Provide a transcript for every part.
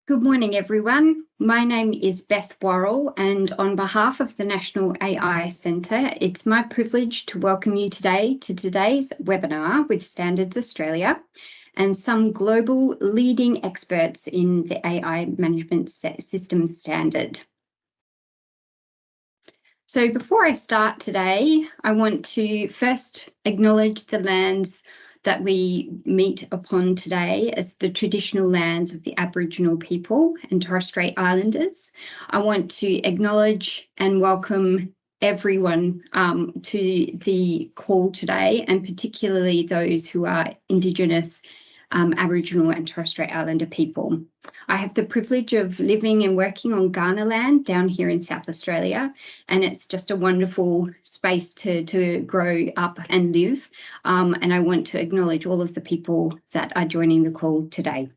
Good morning, everyone. My name is Beth Worrell, and on behalf of the National AI Centre, it's my privilege to welcome you today to today's webinar with Standards Australia and some global leading experts in the AI Management System Standard. So before I start today, I want to first acknowledge the lands that we meet upon today as the traditional lands of the Aboriginal people and Torres Strait Islanders. I want to acknowledge and welcome everyone to the call today, and particularly those who are Indigenous Aboriginal and Torres Strait Islander people. I have the privilege of living and working on Kaurna land down here in South Australia, and it's just a wonderful space to grow up and live. And I want to acknowledge all of the people that are joining the call today.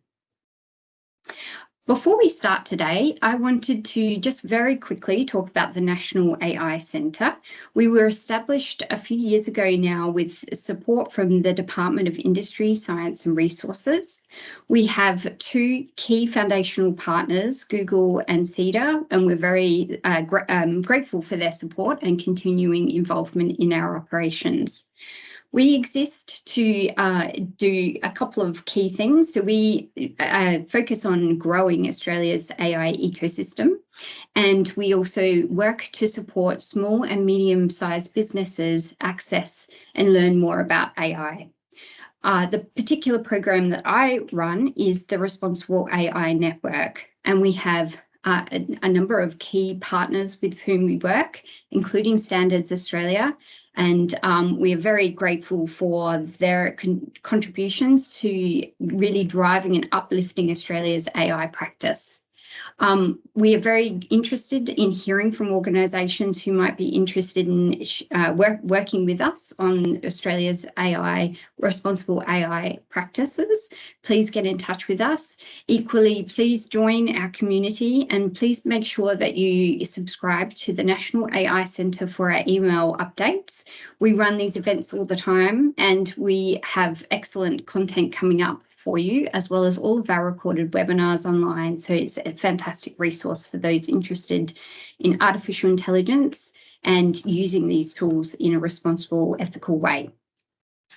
Before we start today, I wanted to just very quickly talk about the National AI Centre. We were established a few years ago now with support from the Department of Industry, Science and Resources. We have two key foundational partners, Google and CEDA, and we're very grateful for their support and continuing involvement in our operations. We exist to do a couple of key things. So we focus on growing Australia's AI ecosystem, and we also work to support small and medium-sized businesses access and learn more about AI. The particular program that I run is the Responsible AI Network, and we have a number of key partners with whom we work, including Standards Australia, and we are very grateful for their contributions to really driving and uplifting Australia's AI practice. We are very interested in hearing from organisations who might be interested in working with us on Australia's AI, responsible AI practices. Please get in touch with us. Equally, please join our community and please make sure that you subscribe to the National AI Centre for our email updates. We run these events all the time and we have excellent content coming up for you, as well as all of our recorded webinars online. So it's a fantastic resource for those interested in artificial intelligence and using these tools in a responsible, ethical way.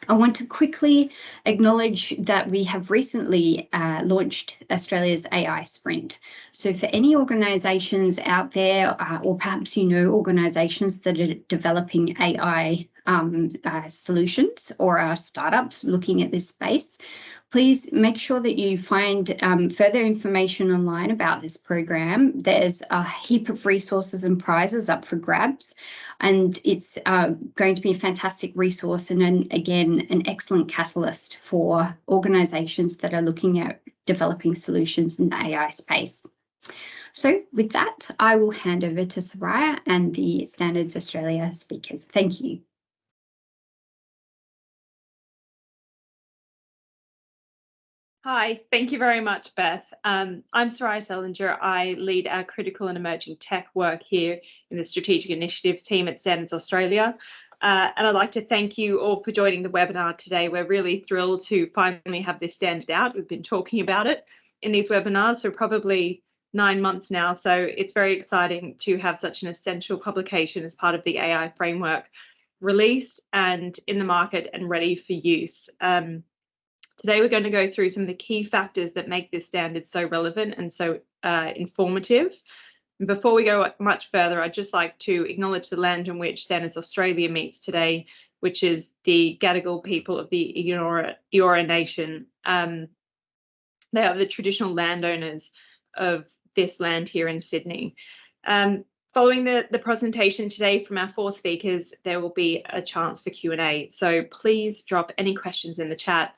I want to quickly acknowledge that we have recently launched Australia's AI Sprint. So for any organisations out there, or perhaps you know organisations that are developing AI solutions or are startups looking at this space, please make sure that you find further information online about this program. There's a heap of resources and prizes up for grabs, and it's going to be a fantastic resource and again, an excellent catalyst for organisations that are looking at developing solutions in the AI space. So with that, I will hand over to Soraya and the Standards Australia speakers. Thank you. Hi, thank you very much, Beth. I'm Soraya Sellinger. I lead our critical and emerging tech work here in the Strategic Initiatives team at Standards Australia. And I'd like to thank you all for joining the webinar today. We're really thrilled to finally have this standard out. We've been talking about it in these webinars for probably 9 months now. So it's very exciting to have such an essential publication as part of the AI framework release and in the market and ready for use. Today, we're going to go through some of the key factors that make this standard so relevant and so informative. And before we go much further, I'd just like to acknowledge the land on which Standards Australia meets today, which is the Gadigal people of the Eora Nation. They are the traditional landowners of this land here in Sydney. Following the presentation today from our 4 speakers, there will be a chance for Q&A. So please drop any questions in the chat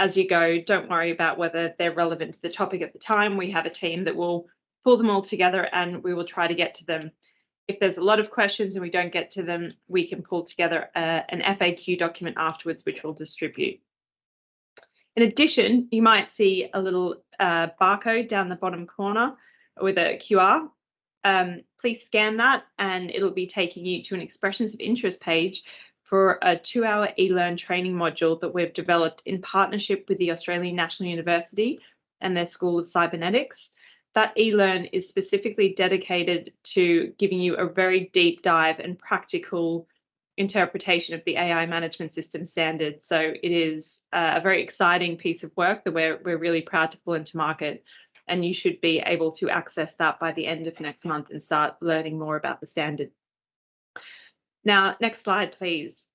as you go. Don't worry about whether they're relevant to the topic at the time. We have a team that will pull them all together and we will try to get to them. If there's a lot of questions and we don't get to them, we can pull together an FAQ document afterwards, which we'll distribute. In addition, you might see a little barcode down the bottom corner with a QR. Please scan that and it'll be taking you to an expressions of interest page for a 2-hour eLearn training module that we've developed in partnership with the Australian National University and their School of Cybernetics. That eLearn is specifically dedicated to giving you a very deep dive and practical interpretation of the AI management system standard. So it is a very exciting piece of work that we're really proud to pull into market, and you should be able to access that by the end of next month and start learning more about the standard. Now, next slide, please.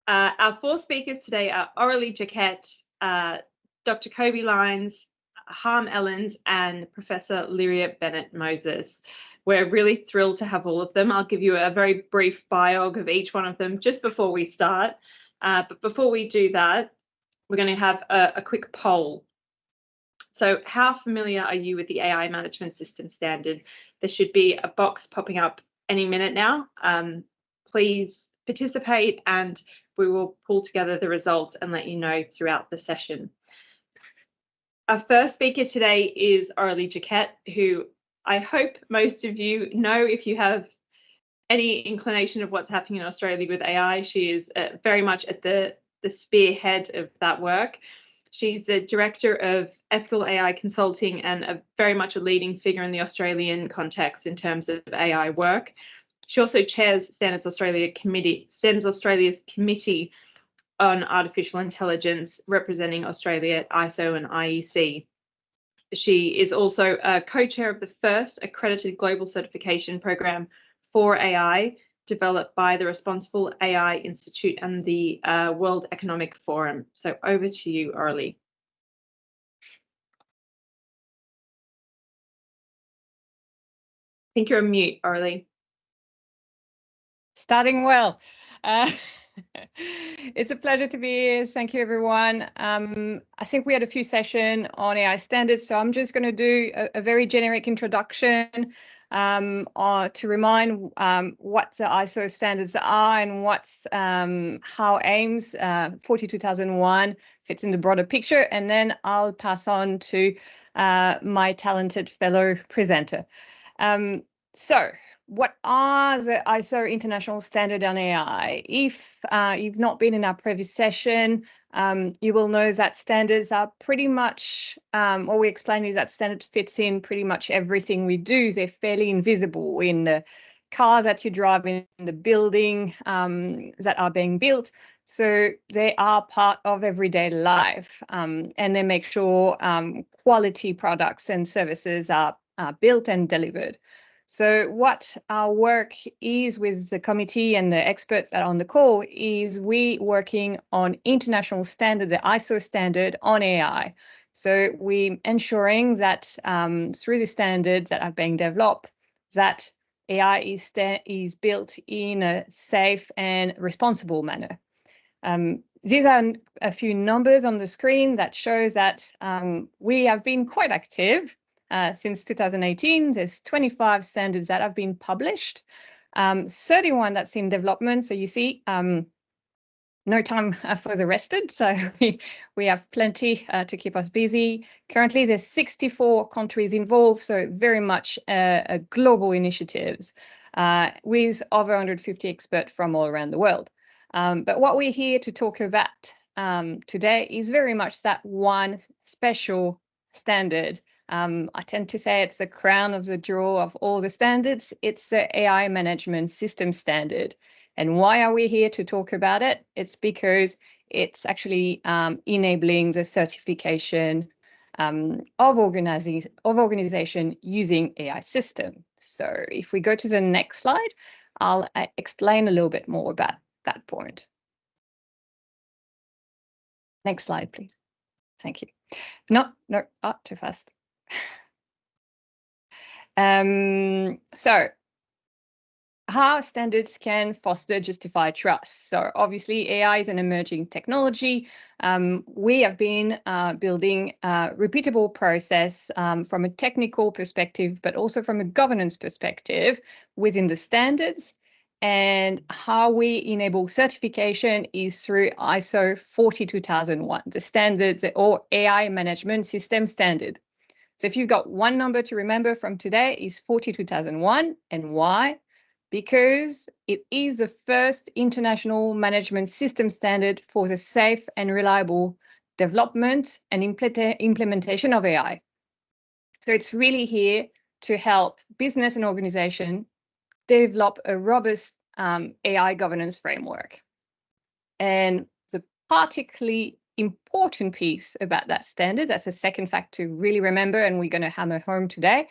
Our four speakers today are Aurélie Jacquet, Dr. Kobe Lyons, Harm Ellens, and Professor Lyria Bennett-Moses. We're really thrilled to have all of them. I'll give you a very brief biog of each one of them just before we start. But before we do that, we're going to have a quick poll. So how familiar are you with the AI management system standard? There should be a box popping up any minute now. Please participate, and we will pull together the results and let you know throughout the session. Our first speaker today is Aurélie Jacquet, who I hope most of you know if you have any inclination of what's happening in Australia with AI. She is very much at the spearhead of that work. She's the Director of Ethical AI Consulting and very much a leading figure in the Australian context in terms of AI work. She also chairs Standards Australia's Committee on Artificial Intelligence, representing Australia at ISO and IEC. She is also a co-chair of the first accredited global certification program for AI, developed by the Responsible AI Institute and the World Economic Forum. So over to you, Aurélie. I think you're on mute, Aurélie. Starting well. It's a pleasure to be here. Thank you, everyone. I think we had a few sessions on AI standards, so I'm just going to do a very generic introduction to remind what the ISO standards are and what's how AIMS 42001 fits in the broader picture, and then I'll pass on to my talented fellow presenter. So what are the ISO International Standard on AI? If you've not been in our previous session, you will know that standards are pretty much, what we explain is that standard fits in pretty much everything we do. They're fairly invisible in the cars that you drive, in the building that are being built. So they are part of everyday life, and they make sure quality products and services are built and delivered. So what our work is with the committee and the experts that are on the call is we working on international standard, the ISO standard on AI. So we ensuring that through the standards that are being developed, that AI is built in a safe and responsible manner. These are a few numbers on the screen that shows that we have been quite active. Since 2018, there's 25 standards that have been published, 31 that's in development. So you see, no time for the rested. So we have plenty to keep us busy. Currently, there's 64 countries involved, so very much a global initiatives with over 150 experts from all around the world. But what we're here to talk about today is very much that one special standard. I tend to say it's the crown of the jewel of all the standards. It's the AI management system standard. And why are we here to talk about it? It's because it's actually enabling the certification of organization using AI system. So if we go to the next slide, I'll explain a little bit more about that point. Next slide, please. Thank you. No, too fast. So how standards can foster justified trust. So obviously AI is an emerging technology. We have been building a repeatable process from a technical perspective, but also from a governance perspective within the standards. And how we enable certification is through ISO 42001, the standards or AI management system standard. So if you've got one number to remember from today, is 42001. And why? Because it is the first international management system standard for the safe and reliable development and implementation of AI. So it's really here to help business and organization develop a robust AI governance framework. And the particularly important piece about that standard, that's the second fact to really remember, and we're going to hammer home today,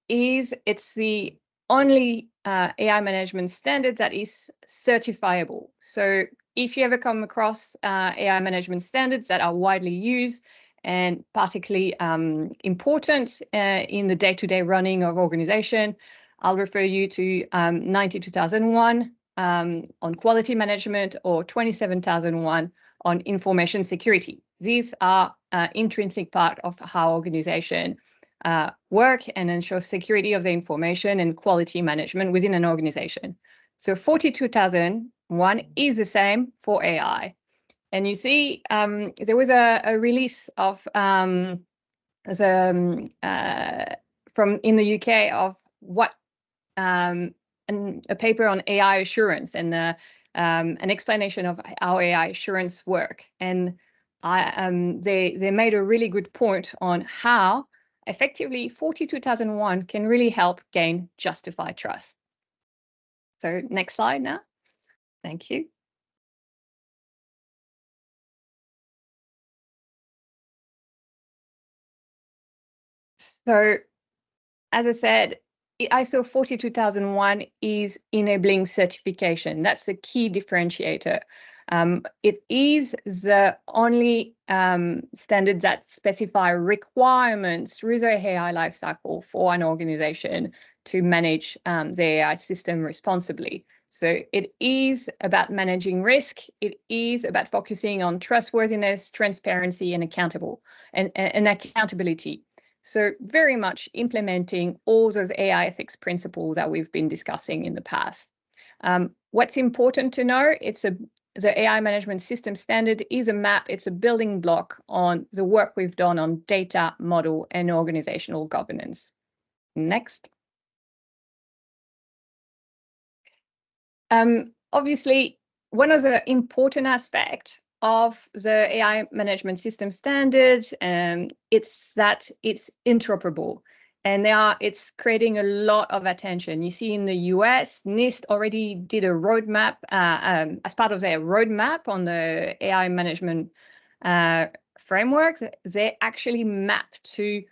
is it's the only AI management standard that is certifiable. So if you ever come across AI management standards that are widely used and particularly important in the day-to-day running of organization, I'll refer you to 90-2001 on quality management or 27,001 on information security. These are intrinsic part of how organization work and ensure security of the information and quality management within an organization. So 42,001 is the same for AI. And you see, there was a release of from in the UK of what a paper on AI assurance and an explanation of how AI assurance work. And they made a really good point on how effectively 42,001 can really help gain justified trust. So next slide now. Thank you. So as I said, ISO 42001 is enabling certification. That's the key differentiator. It is the only standard that specify requirements through the AI lifecycle for an organization to manage the AI system responsibly. So it is about managing risk. It is about focusing on trustworthiness, transparency, and accountability. So very much implementing all those AI ethics principles that we've been discussing in the past. What's important to know, the AI management system standard is a map, it's a building block on the work we've done on data, model, and organizational governance. Next. Obviously, one of the important aspects of the AI management system standard, it's that it's interoperable, and it's creating a lot of attention. You see in the US, NIST already did a roadmap as part of their roadmap on the AI management framework. They actually mapped to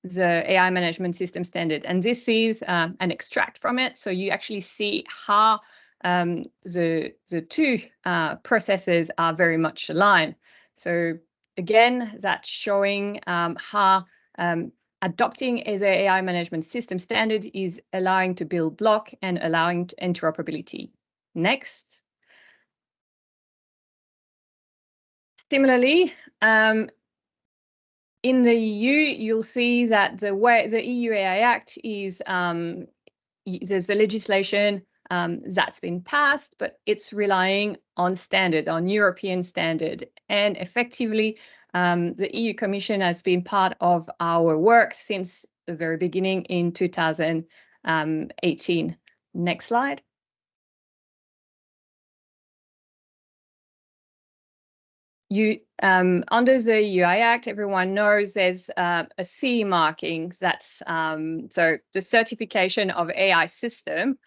the AI management system standard, and this is an extract from it. So you actually see how the two processes are very much aligned. So again, that's showing how adopting as an AI management system standard is allowing to build block and allowing interoperability. Next. Similarly, in the EU, you'll see that the way the EU AI Act is, there's a legislation that's been passed, but it's relying on standard, on European standard. And effectively, the EU Commission has been part of our work since the very beginning in 2018. Next slide. Under the UI Act, everyone knows there's a CE marking. That's so the certification of AI system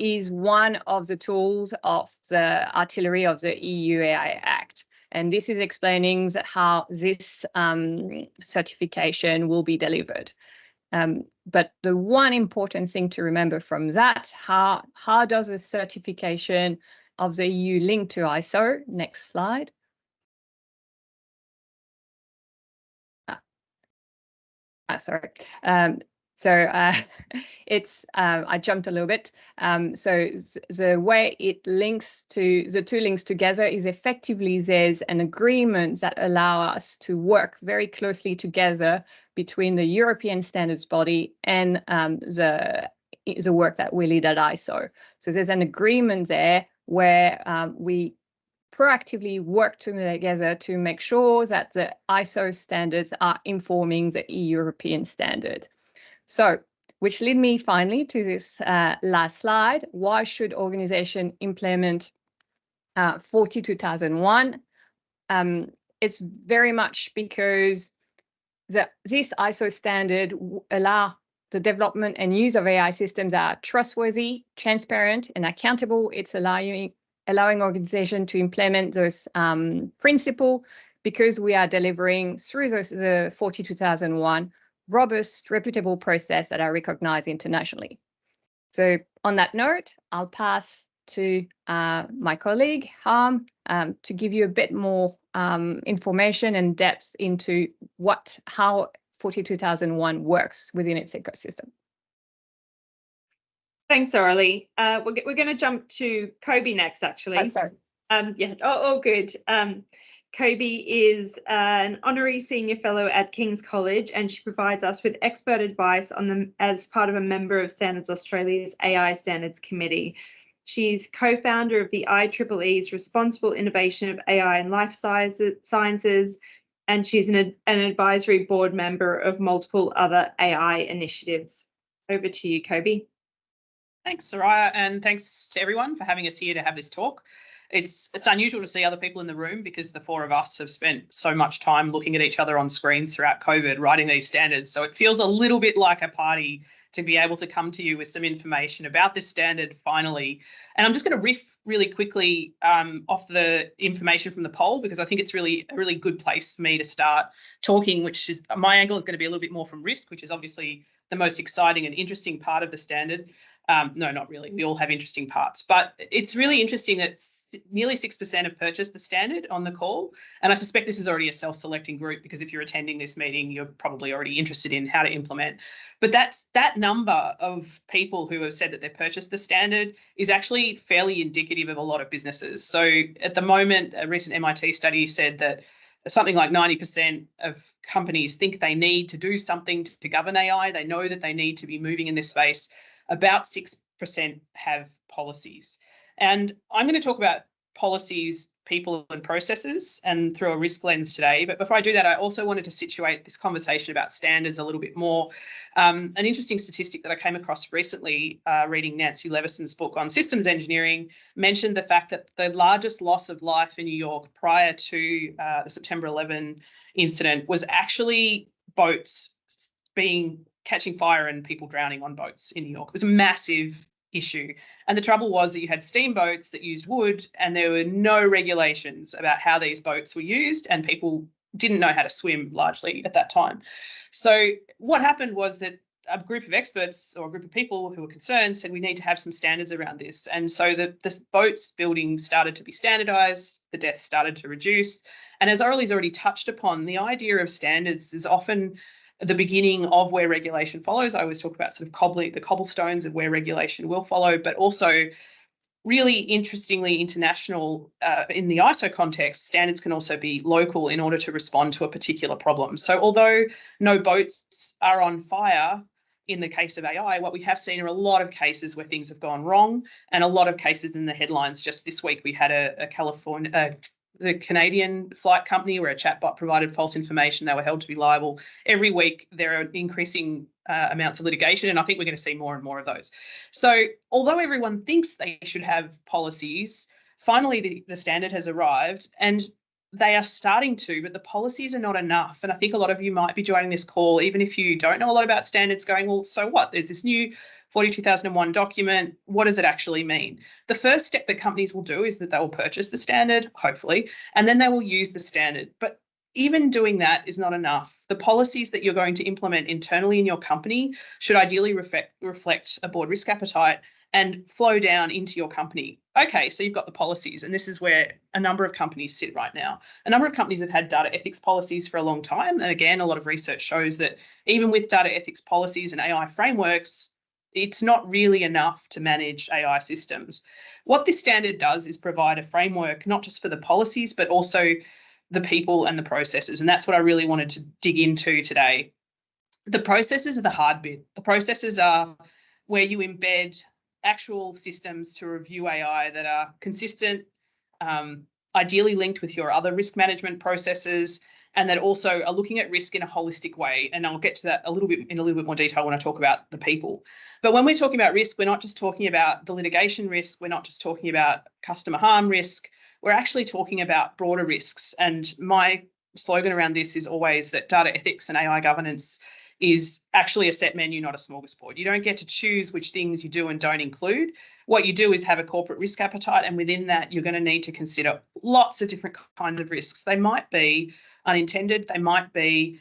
is one of the tools of the artillery of the EU AI Act. And this is explaining how this certification will be delivered. But the one important thing to remember from that, how does the certification of the EU link to ISO? Next slide. Sorry. It's I jumped a little bit. So the way it links to the two links together is effectively there's an agreement that allow us to work very closely together between the European standards body and the work that we lead at ISO. So there's an agreement there where we proactively work together to make sure that the ISO standards are informing the European standard. So, which lead me finally to this last slide. Why should organization implement 42001? it's very much because this ISO standard allow the development and use of AI systems that are trustworthy, transparent, and accountable. It's allowing organizations to implement those principles because we are delivering through the 42001 robust, reputable process that are recognized internationally. So on that note, I'll pass to my colleague, Harm, to give you a bit more information and depth into how 42001 works within its ecosystem. Thanks, Aurelie. We're going to jump to Kobe next, actually. Sorry. All good. Kobe is an honorary senior fellow at King's College, and she provides us with expert advice on them as part of a member of Standards Australia's AI Standards Committee. She's co-founder of the IEEE's Responsible Innovation of AI and Life Sciences, and she's an advisory board member of multiple other AI initiatives. Over to you, Kobe. Thanks, Soraya, and thanks to everyone for having us here to have this talk. It's unusual to see other people in the room because the four of us have spent so much time looking at each other on screens throughout COVID, writing these standards. So it feels a little bit like a party to be able to come to you with some information about this standard finally. And I'm just going to riff really quickly off the information from the poll, because I think it's really a really good place for me to start talking, which is my angle is going to be a little bit more from risk, which is obviously the most exciting and interesting part of the standard. No, not really. We all have interesting parts, but it's really interesting that nearly 6% have purchased the standard on the call. And I suspect this is already a self-selecting group, because if you're attending this meeting, you're probably already interested in how to implement. But that number of people who have said that they've purchased the standard is actually fairly indicative of a lot of businesses. So at the moment, a recent MIT study said that something like 90% of companies think they need to do something to govern AI. They know that they need to be moving in this space. About 6% have policies. And I'm going to talk about policies, people and processes, and through a risk lens today. But before I do that, I also wanted to situate this conversation about standards a little bit more. An interesting statistic that I came across recently, reading Nancy Levison's book on systems engineering, mentioned the fact that the largest loss of life in New York prior to the September 11 incident was actually boats catching fire and people drowning on boats in New York. It was a massive issue. And the trouble was that you had steamboats that used wood, and there were no regulations about how these boats were used, and people didn't know how to swim largely at that time. So what happened was that a group of experts or a group of people who were concerned said we need to have some standards around this. And so the boats building started to be standardized, the deaths started to reduce. And as Aurelie's already touched upon, the idea of standards is often the beginning of where regulation follows. I always talk about sort of the cobblestones of where regulation will follow, but also really interestingly international in the ISO context, standards can also be local in order to respond to a particular problem. So although no boats are on fire in the case of AI, what we have seen are a lot of cases where things have gone wrong, and a lot of cases in the headlines. Just this week, we had the Canadian flight company where a chatbot provided false information. They were held to be liable. Every week, there are increasing amounts of litigation, and I think we're going to see more and more of those. So although everyone thinks they should have policies, finally the standard has arrived, and they are starting to, but the policies are not enough. And I think a lot of you might be joining this call, even if you don't know a lot about standards, going, well, so what? There's this new 42001 document. What does it actually mean? The first step that companies will do is that they will purchase the standard, hopefully, and then they will use the standard. But even doing that is not enough. The policies that you're going to implement internally in your company should ideally reflect a board risk appetite and flow down into your company. Okay, so you've got the policies, and this is where a number of companies sit right now. A number of companies have had data ethics policies for a long time. And again, a lot of research shows that even with data ethics policies and AI frameworks, it's not really enough to manage AI systems. What this standard does is provide a framework, not just for the policies, but also the people and the processes. And that's what I really wanted to dig into today. The processes are the hard bit. The processes are where you embed actual systems to review AI that are consistent, ideally linked with your other risk management processes, and that also are looking at risk in a holistic way. And I'll get to that in a little bit more detail when I talk about the people. But when we're talking about risk, we're not just talking about the litigation risk. We're not just talking about customer harm risk. we're actually talking about broader risks. And my slogan around this is always that data ethics and AI governance is actually a set menu, not a smorgasbord. You don't get to choose which things you do and don't include. What you do is have a corporate risk appetite, and within that, you're going to need to consider lots of different kinds of risks. They might be unintended, they might be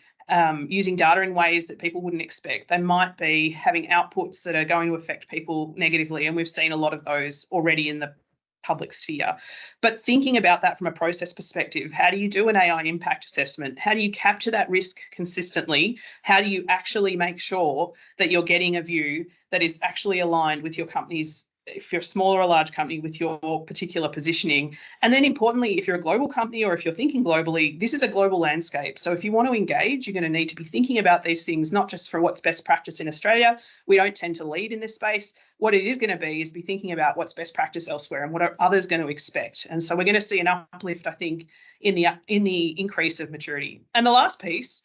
using data in ways that people wouldn't expect. They might be having outputs that are going to affect people negatively, and we've seen a lot of those already in the public sphere. But thinking about that from a process perspective, how do you do an AI impact assessment? How do you capture that risk consistently? How do you actually make sure that you're getting a view that is actually aligned with your company's, if you're a small or a large company, with your particular positioning? And then importantly, if you're a global company or if you're thinking globally, this is a global landscape. So if you want to engage, you're going to need to be thinking about these things, not just for what's best practice in Australia. We don't tend to lead in this space. What it is going to be is be thinking about what's best practice elsewhere and what are others going to expect. And so we're going to see an uplift, I think, in the increase of maturity. And the last piece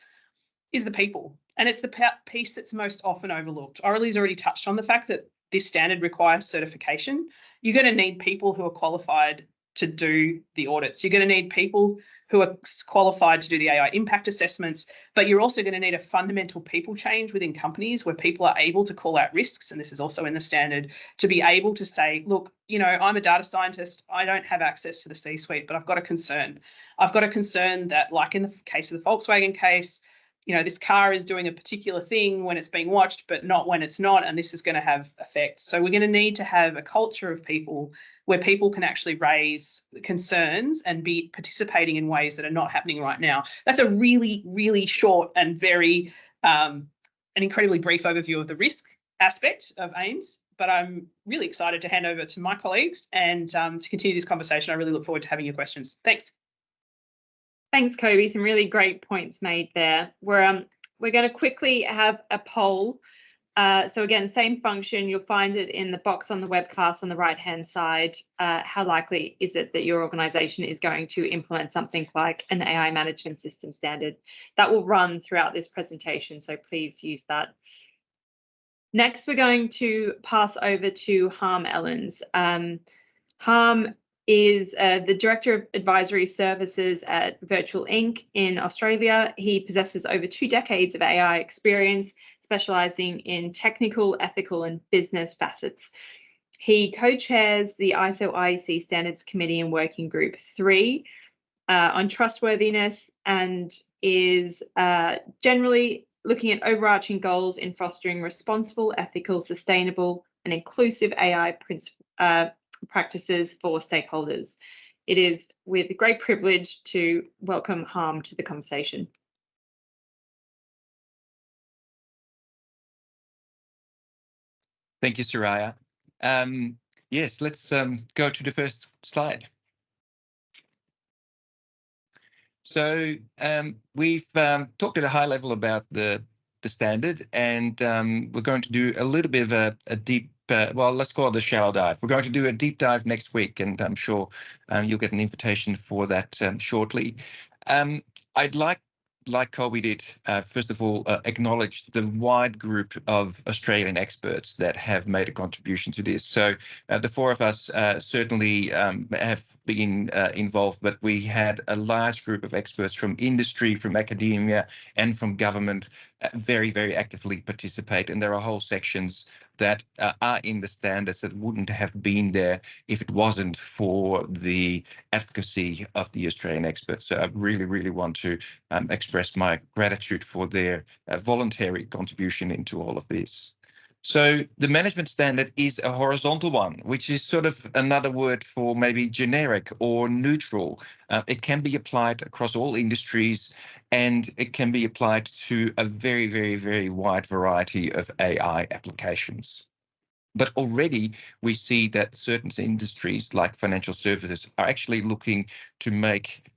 is the people. And it's the piece that's most often overlooked. Aurelie's already touched on the fact that this standard requires certification. You're going to need people who are qualified to do the audits. You're going to need people who are qualified to do the AI impact assessments, but you're also going to need a fundamental people change within companies where people are able to call out risks, and this is also in the standard, to be able to say, look, you know, I'm a data scientist, I don't have access to the C-suite, but I've got a concern. I've got a concern that, like in the case of the Volkswagen case, you know, this car is doing a particular thing when it's being watched, but not when it's not, and this is going to have effects. So we're going to need to have a culture of people where people can actually raise concerns and be participating in ways that are not happening right now. That's a really, really short and very an incredibly brief overview of the risk aspect of AIMS, but I'm really excited to hand over to my colleagues and to continue this conversation. I really look forward to having your questions. Thanks. Thanks, Kobe. Some really great points made there. We're going to quickly have a poll. So again, same function. You'll find it in the box on the webcast on the right-hand side. How likely is it that your organisation is going to implement something like an AI management system standard? That will run throughout this presentation, so please use that. Next, we're going to pass over to Harm Ellens. Harm is the Director of Advisory Services at Virtual Inc. in Australia. He possesses over 2 decades of AI experience, specialising in technical, ethical and business facets. He co-chairs the ISO IEC Standards Committee and Working Group 3 on trustworthiness, and is generally looking at overarching goals in fostering responsible, ethical, sustainable and inclusive AI practices for stakeholders. It is with great privilege to welcome Harm to the conversation. Thank you, Soraya. Yes, let's go to the first slide. So we've talked at a high level about the standard, and we're going to do a little bit of a deep, well, let's call it a shallow dive. We're going to do a deep dive next week, and I'm sure you'll get an invitation for that shortly. I'd like Kobe did, first of all, acknowledge the wide group of Australian experts that have made a contribution to this. So the 4 of us certainly have been involved, but we had a large group of experts from industry, from academia, and from government very, very actively participate. And there are whole sections that are in the standards that wouldn't have been there if it wasn't for the advocacy of the Australian experts. So I really, really want to express my gratitude for their voluntary contribution into all of this. So the management standard is a horizontal one, which is sort of another word for maybe generic or neutral. It can be applied across all industries, and it can be applied to a very, very, very wide variety of AI applications. But already we see that certain industries like financial services are actually looking to make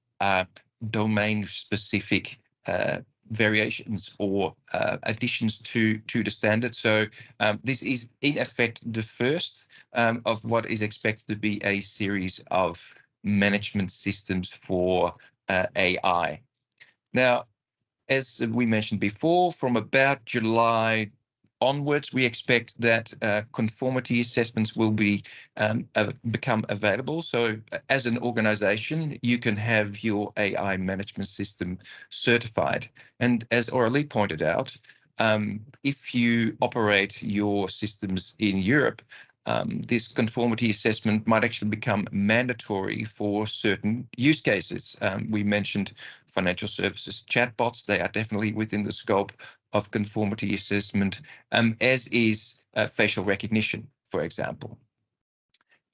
domain-specific variations or additions to the standard. So this is in effect the first of what is expected to be a series of management systems for AI. Now, as we mentioned before, from about July onwards, we expect that conformity assessments will become available. So as an organization, you can have your AI management system certified. And as Aurélie pointed out, if you operate your systems in Europe, this conformity assessment might actually become mandatory for certain use cases. We mentioned financial services chatbots. They are definitely within the scope of conformity assessment, as is facial recognition, for example.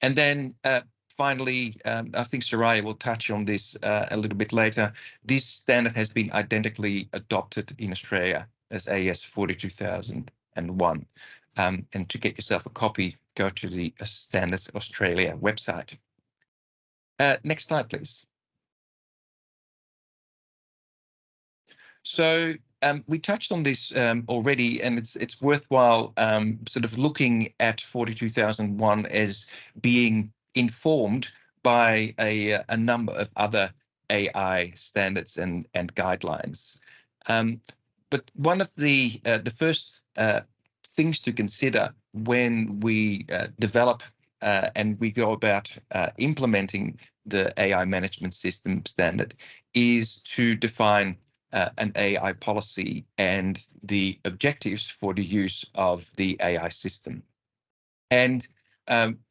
And then finally, I think Soraya will touch on this a little bit later. This standard has been identically adopted in Australia as AS 42001. And to get yourself a copy, go to the Standards Australia website. Next slide, please. So we touched on this already, and it's worthwhile sort of looking at 42001 as being informed by a number of other AI standards and guidelines. But one of the first things to consider when we develop and we go about implementing the AI management system standard is to define an AI policy and the objectives for the use of the AI system. And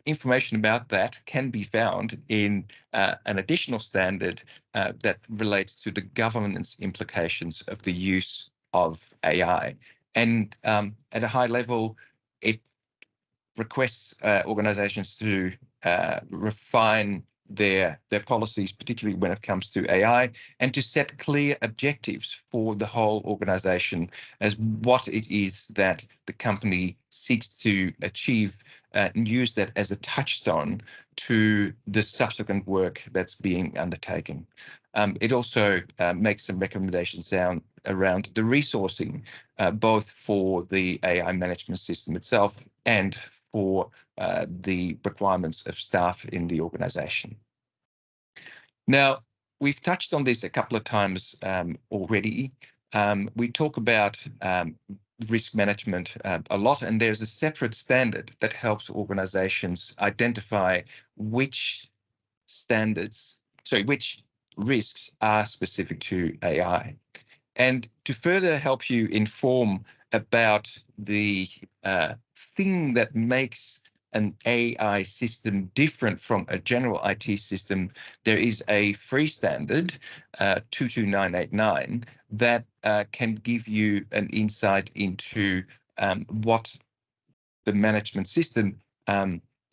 information about that can be found in an additional standard that relates to the governance implications of the use of AI. And at a high level, it requests organizations to refine their policies, particularly when it comes to AI, and to set clear objectives for the whole organization as what it is that the company seeks to achieve, and use that as a touchstone to the subsequent work that's being undertaken. It also makes some recommendations around the resourcing, both for the AI management system itself and for the requirements of staff in the organization. Now, we've touched on this a couple of times already. We talk about risk management a lot, and there's a separate standard that helps organizations identify which risks are specific to AI. And to further help you inform about the thing that makes an AI system different from a general IT system, there is a free standard, 22989, that can give you an insight into what the management system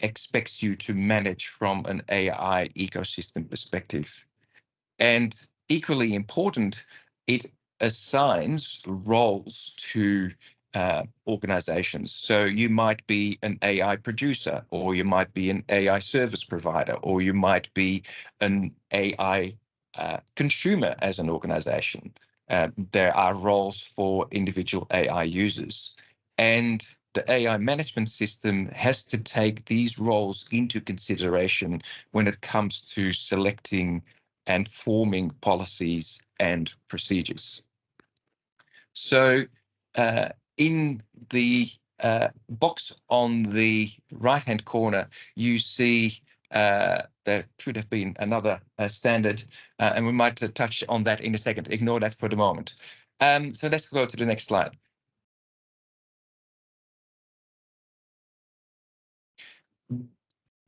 expects you to manage from an AI ecosystem perspective. And equally important, it assigns roles to organizations. So you might be an AI producer, or you might be an AI service provider, or you might be an AI consumer as an organization. There are roles for individual AI users. And the AI management system has to take these roles into consideration when it comes to selecting and forming policies and procedures. So in the box on the right-hand corner, you see there should have been another standard, and we might touch on that in a second. Ignore that for the moment. So let's go to the next slide.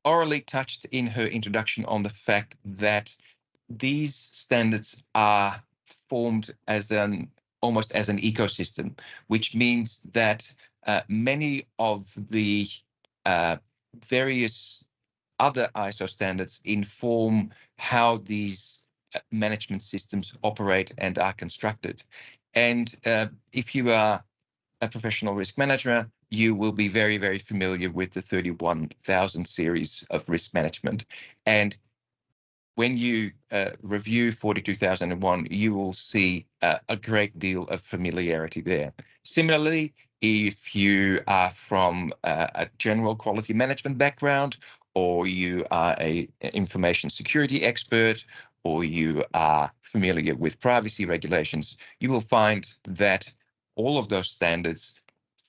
Aurélie touched in her introduction on the fact that these standards are formed as almost as an ecosystem, which means that many of the various other ISO standards inform how these management systems operate and are constructed. And if you are a professional risk manager, you will be very, very familiar with the 31000 series of risk management. And when you review 42001, you will see a great deal of familiarity there. Similarly, if you are from a general quality management background, or you are an information security expert, or you are familiar with privacy regulations, you will find that all of those standards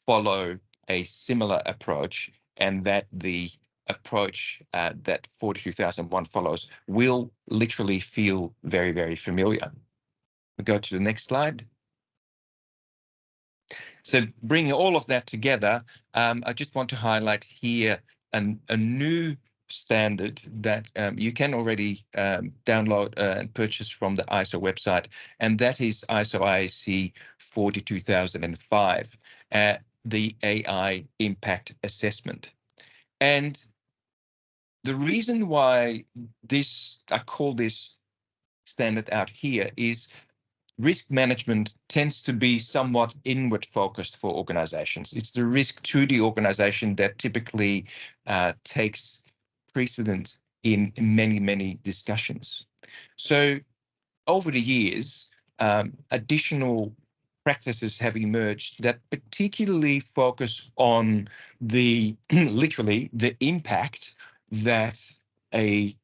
follow a similar approach, and that the approach that 42001 follows will literally feel very, very familiar. We go to the next slide. So bringing all of that together, I just want to highlight here a new standard that you can already download and purchase from the ISO website, and that is ISO IEC 42005, the AI Impact Assessment. And the reason why I call this standard out here is risk management tends to be somewhat inward focused for organizations. It's the risk to the organization that typically takes precedence in many, many discussions. So over the years, additional practices have emerged that particularly focus on the literally the impact that a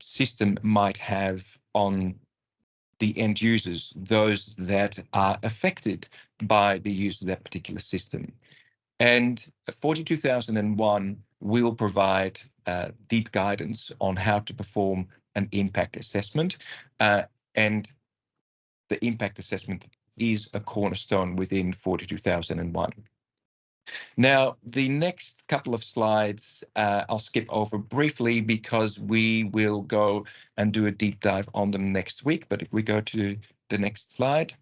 system might have on the end users, those that are affected by the use of that particular system. And 42001 will provide deep guidance on how to perform an impact assessment. And the impact assessment is a cornerstone within 42001. Now, the next couple of slides, I'll skip over briefly because we will go and do a deep dive on them next week. But if we go to the next slide.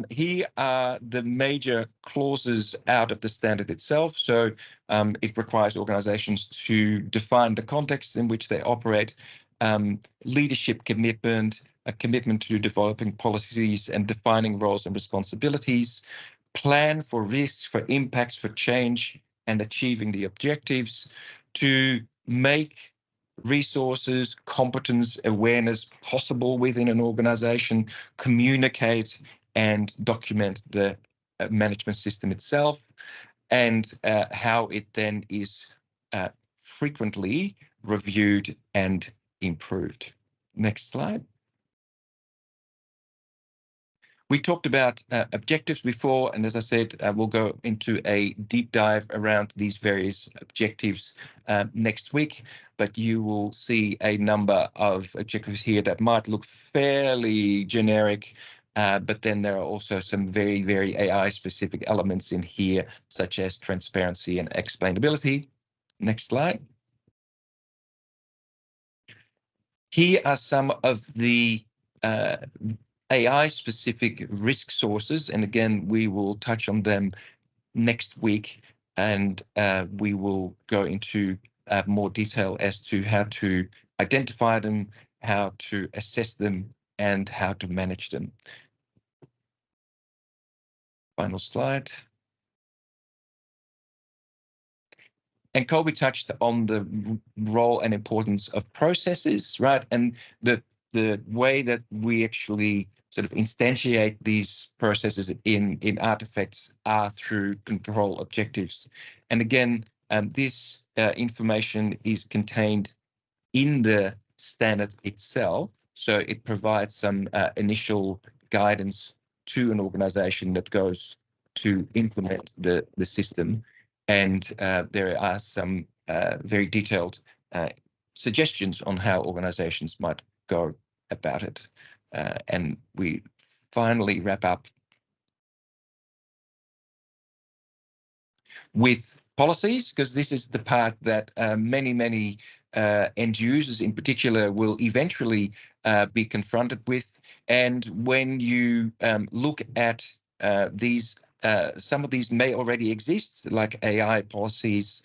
Here are the major clauses out of the standard itself. So it requires organizations to define the context in which they operate, leadership commitment, a commitment to developing policies and defining roles and responsibilities, plan for risks, for impacts, for change, and achieving the objectives, to make resources, competence, awareness possible within an organization, communicate and document the management system itself, and how it then is frequently reviewed and improved. Next slide. We talked about objectives before, and as I said, we'll go into a deep dive around these various objectives next week, but you will see a number of objectives here that might look fairly generic, but then there are also some very, very AI-specific elements in here, such as transparency and explainability. Next slide. Here are some of the AI-specific risk sources, and again, we will touch on them next week, and we will go into more detail as to how to identify them, how to assess them, and how to manage them. Final slide. And Colby touched on the role and importance of processes, right? And the way that we actually sort of instantiate these processes in artifacts are through control objectives. And again, this information is contained in the standard itself. So it provides some initial guidance to an organization that goes to implement the system. And there are some very detailed suggestions on how organizations might go about it. And we finally wrap up with policies, because this is the part that many end users in particular will eventually be confronted with. And when you look at these, some of these may already exist, like AI policies.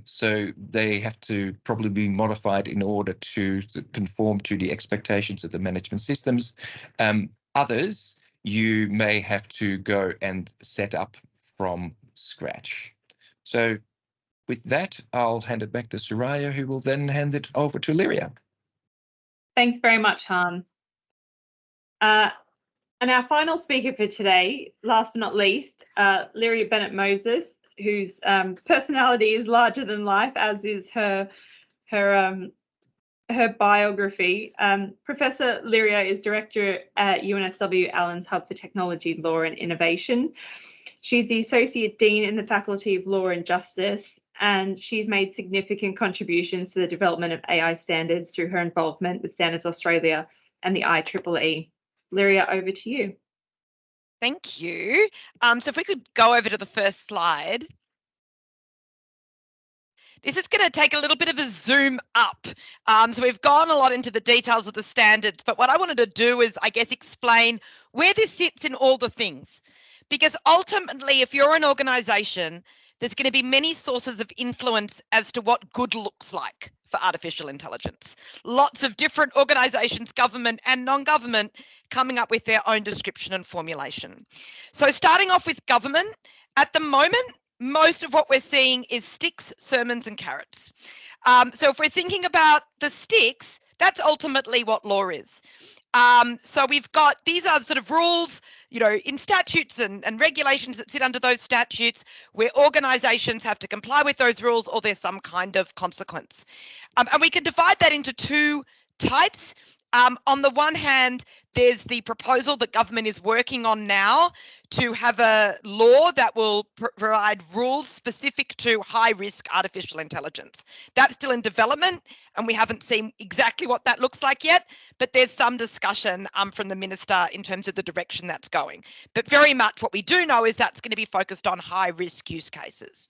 So they have to probably be modified in order to conform to the expectations of the management systems. Others, you may have to go and set up from scratch. So with that, I'll hand it back to Soraya, who will then hand it over to Lyria. Thanks very much, Han. And our final speaker for today, last but not least, Lyria Bennett-Moses, whose personality is larger than life, as is her her biography. Professor Liria is director at UNSW Allen's Hub for Technology, Law and Innovation. She's the Associate Dean in the Faculty of Law and Justice, and she's made significant contributions to the development of AI standards through her involvement with Standards Australia and the IEEE. Liria, over to you. Thank you. So if we could go over to the first slide. This is going to take a little bit of a zoom up. So we've gone a lot into the details of the standards, but what I wanted to do is, I guess, explain where this sits in all the things. Because ultimately, if you're an organisation, there's going to be many sources of influence as to what good looks like for artificial intelligence. Lots of different organisations, government and non-government, coming up with their own description and formulation. So starting off with government, at the moment, most of what we're seeing is sticks, sermons and carrots. So if we're thinking about the sticks, that's ultimately what law is. So we've got, these are sort of rules, you know, in statutes and regulations that sit under those statutes where organisations have to comply with those rules or there's some kind of consequence. And we can divide that into two types. On the one hand, there's the proposal that government is working on now to have a law that will provide rules specific to high-risk artificial intelligence. That's still in development, and we haven't seen exactly what that looks like yet, but there's some discussion from the minister in terms of the direction that's going. But very much what we do know is that's going to be focused on high-risk use cases.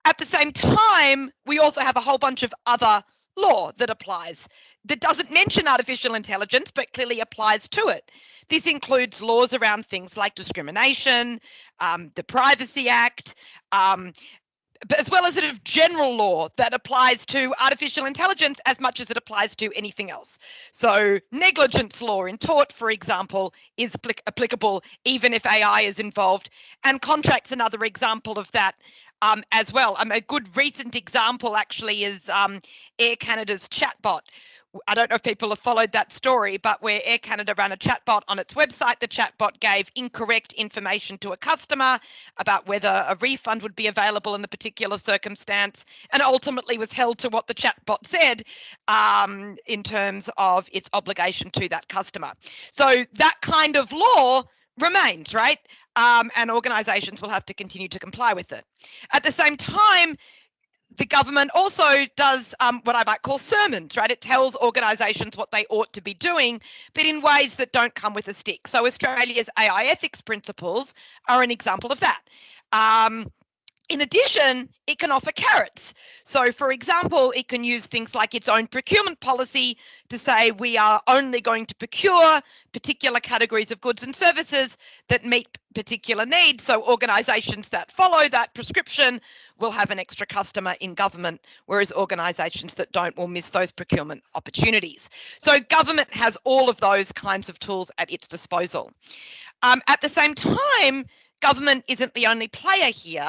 At the same time, we also have a whole bunch of other law that applies that doesn't mention artificial intelligence but clearly applies to it. This includes laws around things like discrimination, the Privacy Act, but as well as sort of general law that applies to artificial intelligence as much as it applies to anything else. So negligence law in tort, for example, is applicable even if AI is involved, and contract's another example of that. As well. A good recent example actually is Air Canada's chatbot. I don't know if people have followed that story, but where Air Canada ran a chatbot on its website, the chatbot gave incorrect information to a customer about whether a refund would be available in the particular circumstance, and ultimately was held to what the chatbot said in terms of its obligation to that customer. So that kind of law remains, right? And organisations will have to continue to comply with it. At the same time, the government also does what I might call sermons, right? It tells organisations what they ought to be doing, but in ways that don't come with a stick. So Australia's AI ethics principles are an example of that. In addition, it can offer carrots. So, for example, it can use things like its own procurement policy to say we are only going to procure particular categories of goods and services that meet particular needs. So organisations that follow that prescription will have an extra customer in government, whereas organisations that don't will miss those procurement opportunities. So government has all of those kinds of tools at its disposal. At the same time, government isn't the only player here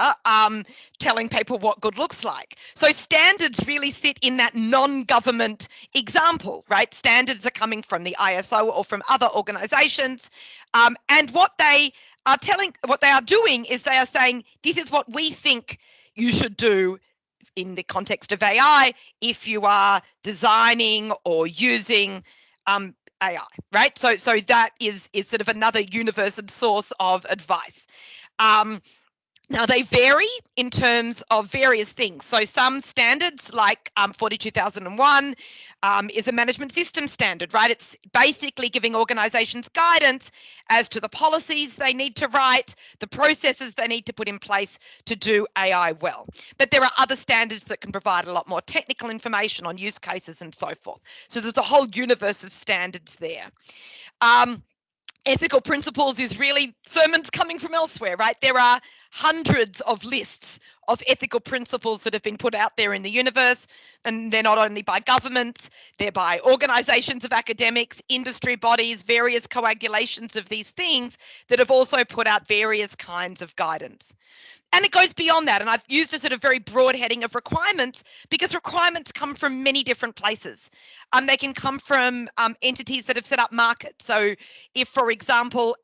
telling people what good looks like. So standards really sit in that non-government example, right? Standards are coming from the ISO or from other organisations, and what they are doing is they are saying, this is what we think you should do in the context of AI if you are designing or using AI, right? So that is sort of another universal source of advice. Now, they vary in terms of various things. So some standards like 42001 is a management system standard, right? It's basically giving organisations guidance as to the policies they need to write, the processes they need to put in place to do AI well. But there are other standards that can provide a lot more technical information on use cases and so forth. So there's a whole universe of standards there. Ethical principles is really sermons coming from elsewhere, right? There are hundreds of lists of ethical principles that have been put out there in the universe, and they're not only by governments, they're by organisations of academics, industry bodies, various coagulations of these things that have also put out various kinds of guidance. And it goes beyond that, and I've used a sort of very broad heading of requirements because requirements come from many different places. They can come from entities that have set up markets. So if, for example,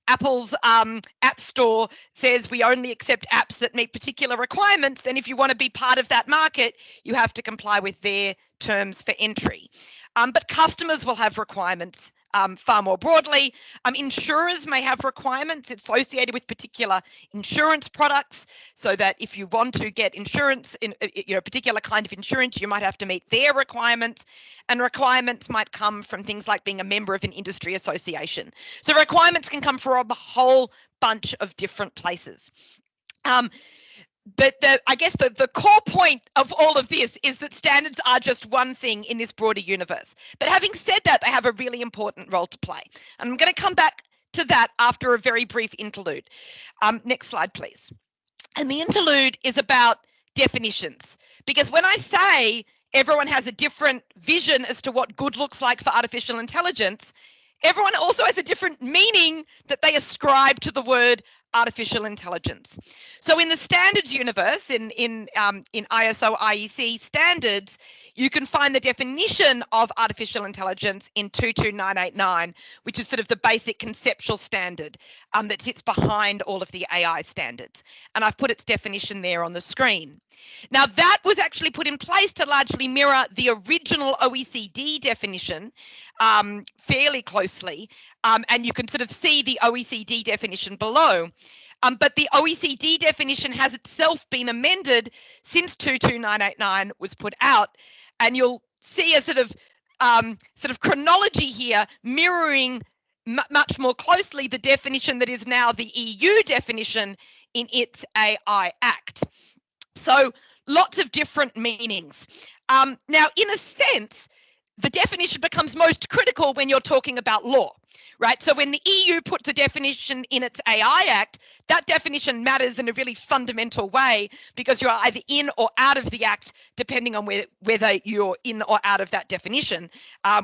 Apple's App Store says we only accept apps that meet particular requirements, then if you want to be part of that market, you have to comply with their terms for entry. But customers will have requirements far more broadly. Insurers may have requirements associated with particular insurance products, so that if you want to get insurance in a particular kind of insurance, you might have to meet their requirements, and requirements might come from things like being a member of an industry association. So requirements can come from a whole bunch of different places. But I guess the core point of all of this is that standards are just one thing in this broader universe. But having said that, they have a really important role to play. And I'm going to come back to that after a very brief interlude. Next slide, please. And the interlude is about definitions. Because when I say everyone has a different vision as to what good looks like for artificial intelligence, everyone also has a different meaning that they ascribe to the word artificial intelligence. So in the standards universe, in ISO IEC standards, you can find the definition of artificial intelligence in 22989, which is sort of the basic conceptual standard that sits behind all of the AI standards. And I've put its definition there on the screen. Now that was actually put in place to largely mirror the original OECD definition fairly closely, and you can sort of see the OECD definition below. But the OECD definition has itself been amended since 22989 was put out, and you'll see a sort of chronology here mirroring much more closely the definition that is now the EU definition in its AI Act. So lots of different meanings. Now, in a sense, the definition becomes most critical when you're talking about law, right? So when the EU puts a definition in its AI Act, that definition matters in a really fundamental way, because you're either in or out of the Act, depending on whether you're in or out of that definition,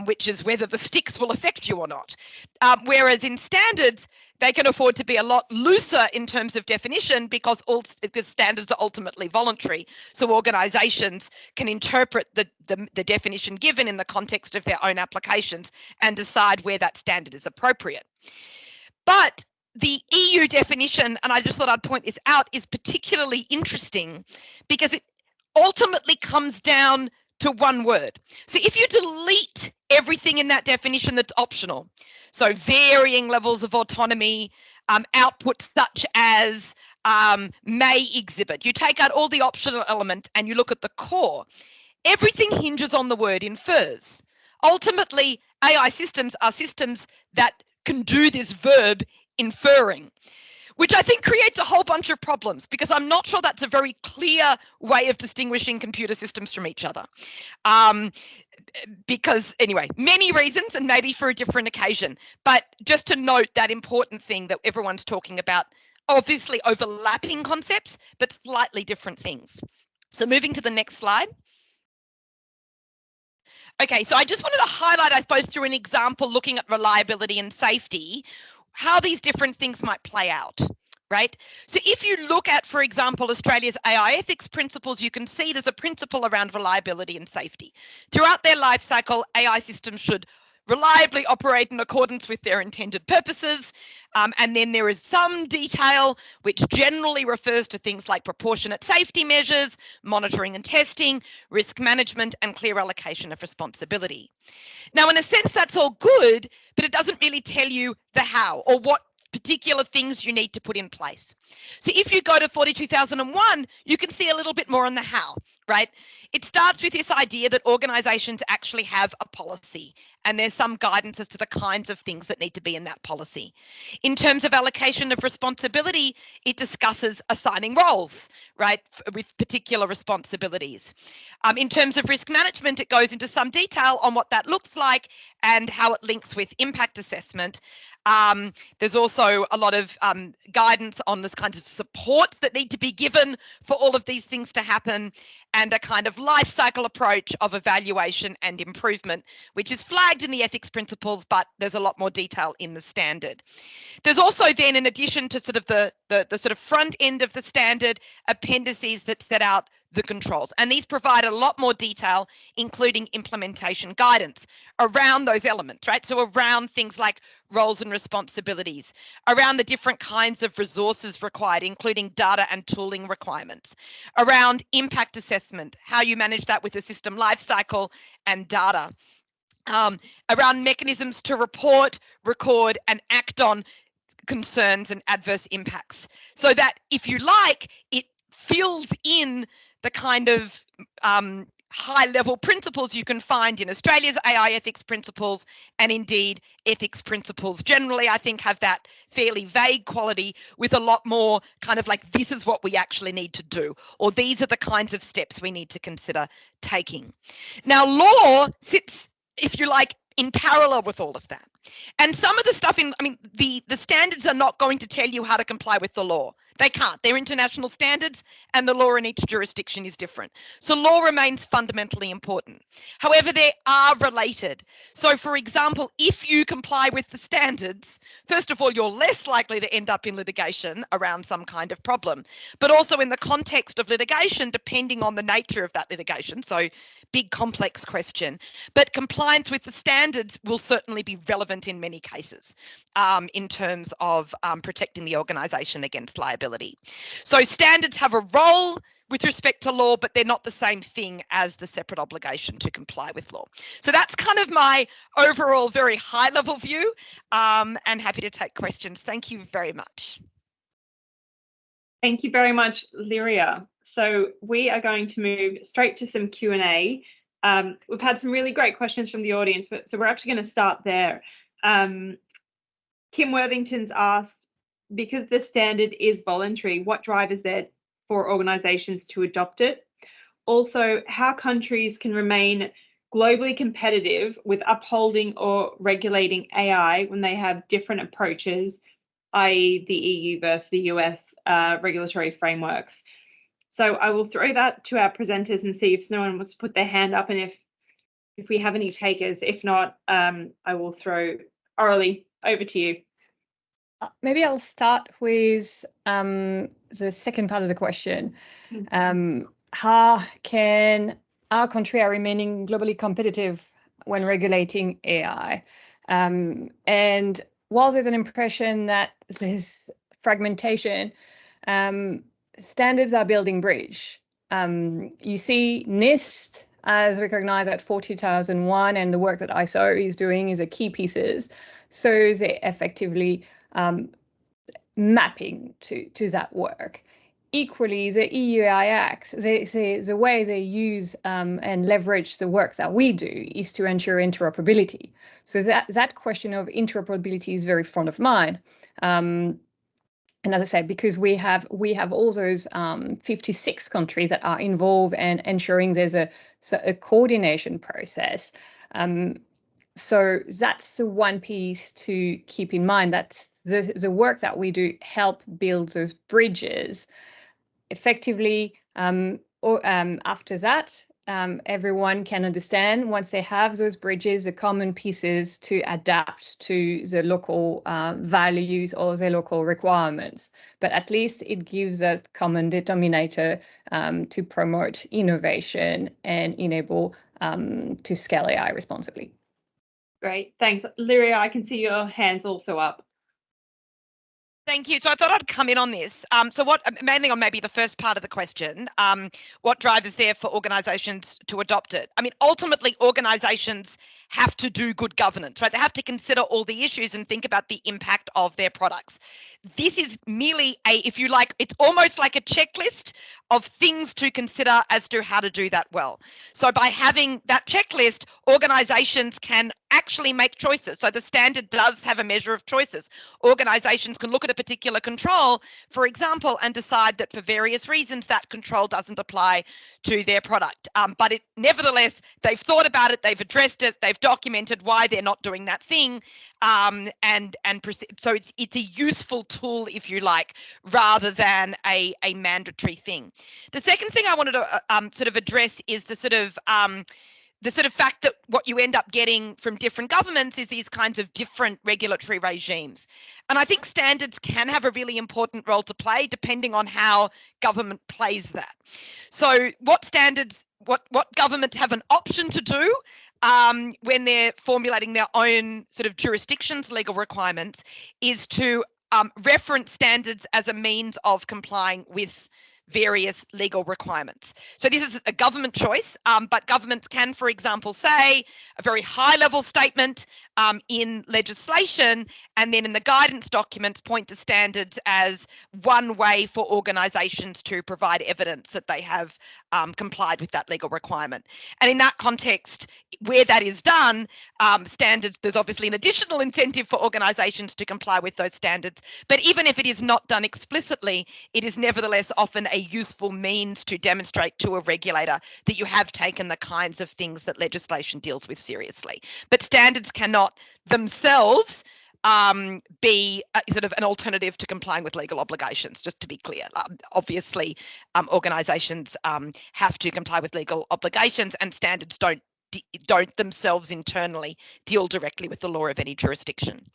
which is whether the sticks will affect you or not. Whereas in standards, they can afford to be a lot looser in terms of definition, because standards are ultimately voluntary. So organisations can interpret the definition given in the context of their own applications and decide where that standard is appropriate. But the EU definition, and I just thought I'd point this out, is particularly interesting because it ultimately comes down to one word. So if you delete everything in that definition that's optional, so varying levels of autonomy, outputs such as may exhibit, you take out all the optional elements and you look at the core, everything hinges on the word infers. Ultimately, AI systems are systems that can do this verb inferring, which I think creates a whole bunch of problems, because I'm not sure that's a very clear way of distinguishing computer systems from each other. Because anyway, many reasons, and maybe for a different occasion, but just to note that important thing that everyone's talking about, obviously overlapping concepts, but slightly different things. So moving to the next slide. Okay, so I just wanted to highlight, I suppose, through an example looking at reliability and safety, how these different things might play out, right? So if you look at, for example, Australia's AI ethics principles, you can see there's a principle around reliability and safety. Throughout their life cycle, AI systems should reliably operate in accordance with their intended purposes. And then there is some detail which generally refers to things like proportionate safety measures, monitoring and testing, risk management, and clear allocation of responsibility. Now, in a sense, that's all good, but it doesn't really tell you the how or what particular things you need to put in place. So if you go to 42001, you can see a little bit more on the how, right? It starts with this idea that organizations actually have a policy, and there's some guidance as to the kinds of things that need to be in that policy. In terms of allocation of responsibility, it discusses assigning roles, right, with particular responsibilities. In terms of risk management, it goes into some detail on what that looks like and how it links with impact assessment. There's also a lot of guidance on this kinds of supports that need to be given for all of these things to happen, and a kind of life cycle approach of evaluation and improvement, which is flagged in the ethics principles, but there's a lot more detail in the standard. There's also then, in addition to sort of the sort of front end of the standard, appendices that set out the controls. And these provide a lot more detail, including implementation guidance around those elements, right? So around things like roles and responsibilities, around the different kinds of resources required, including data and tooling requirements, around impact assessment, how you manage that with the system lifecycle and data, around mechanisms to report, record, and act on concerns and adverse impacts, so that, if you like, it fills in the kind of high-level principles you can find in Australia's AI ethics principles, and indeed ethics principles generally, I think, have that fairly vague quality with a lot more kind of like, this is what we actually need to do, or these are the kinds of steps we need to consider taking. Now, law sits, if you like, in parallel with all of that. And some of the stuff the standards are not going to tell you how to comply with the law. They can't. They're international standards, and the law in each jurisdiction is different. So law remains fundamentally important. However, they are related. So, for example, if you comply with the standards, first of all, you're less likely to end up in litigation around some kind of problem, but also in the context of litigation, depending on the nature of that litigation. So, big complex question. But compliance with the standards will certainly be relevant in many cases in terms of protecting the organisation against liability. So standards have a role with respect to law, but they're not the same thing as the separate obligation to comply with law. So that's kind of my overall very high level view, and happy to take questions. Thank you very much. Thank you very much, Lyria. So we are going to move straight to some Q&A. We've had some really great questions from the audience, so we're actually going to start there. Kim Worthington's asked, because the standard is voluntary, what drive is there for organisations to adopt it? Also, how countries can remain globally competitive with upholding or regulating AI when they have different approaches, i.e. the EU versus the US regulatory frameworks. So I will throw that to our presenters and see if no one wants to put their hand up, and if we have any takers. If not, I will throw Aurelie over to you. Maybe I'll start with the second part of the question. How can our country are remaining globally competitive when regulating AI? And while there's an impression that there's fragmentation, standards are building bridge. You see NIST as recognized at 40,001, and the work that ISO is doing is a key pieces. So they effectively mapping to that work. Equally, the EU AI Act, the way they use and leverage the work that we do is to ensure interoperability. So that question of interoperability is very front of mind. And as I said, because we have all those 56 countries that are involved and ensuring there's a coordination process. So that's the one piece to keep in mind. That's the work that we do help build those bridges effectively. After that, everyone can understand, once they have those bridges, the common pieces to adapt to the local values or the local requirements. But at least it gives us common denominator to promote innovation and enable to scale AI responsibly. Great, thanks. Lyria, I can see your hand's also up. Thank you. So I thought I'd come in on this. So mainly on maybe the first part of the question, what drive is there for organisations to adopt it? I mean, ultimately, organisations have to do good governance, right? They have to consider all the issues and think about the impact of their products. This is merely if you like, it's almost like a checklist of things to consider as to how to do that well. So by having that checklist, organisations can actually make choices. So the standard does have a measure of choices. Organisations can look at a particular control, for example, and decide that for various reasons that control doesn't apply to their product. But nevertheless, they've thought about it, they've addressed it, they've documented why they're not doing that thing, so it's a useful tool, if you like, rather than a mandatory thing. The second thing I wanted to sort of address is the sort of the sort of fact that what you end up getting from different governments is these kinds of different regulatory regimes. And I think standards can have a really important role to play depending on how government plays that. So what standards, what governments have an option to do when they're formulating their own sort of jurisdictions legal requirements is to reference standards as a means of complying with various legal requirements. So this is a government choice, but governments can, for example, say a very high-level statement in legislation, and then in the guidance documents point to standards as one way for organisations to provide evidence that they have complied with that legal requirement. And in that context, where that is done, standards, there's obviously an additional incentive for organisations to comply with those standards. But even if it is not done explicitly, it is nevertheless often a useful means to demonstrate to a regulator that you have taken the kinds of things that legislation deals with seriously. But standards cannot themselves be sort of an alternative to complying with legal obligations, just to be clear. Obviously, organisations have to comply with legal obligations, and standards don't themselves internally deal directly with the law of any jurisdiction.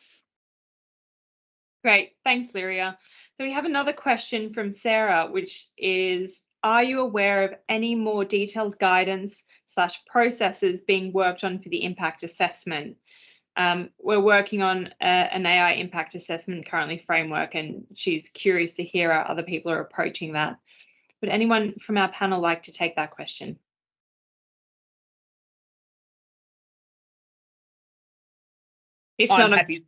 Great, thanks, Lyria. So we have another question from Sarah, which is, are you aware of any more detailed guidance / processes being worked on for the impact assessment? We're working on an AI impact assessment currently framework, and she's curious to hear how other people are approaching that. Would anyone from our panel like to take that question? If I'm not, happy.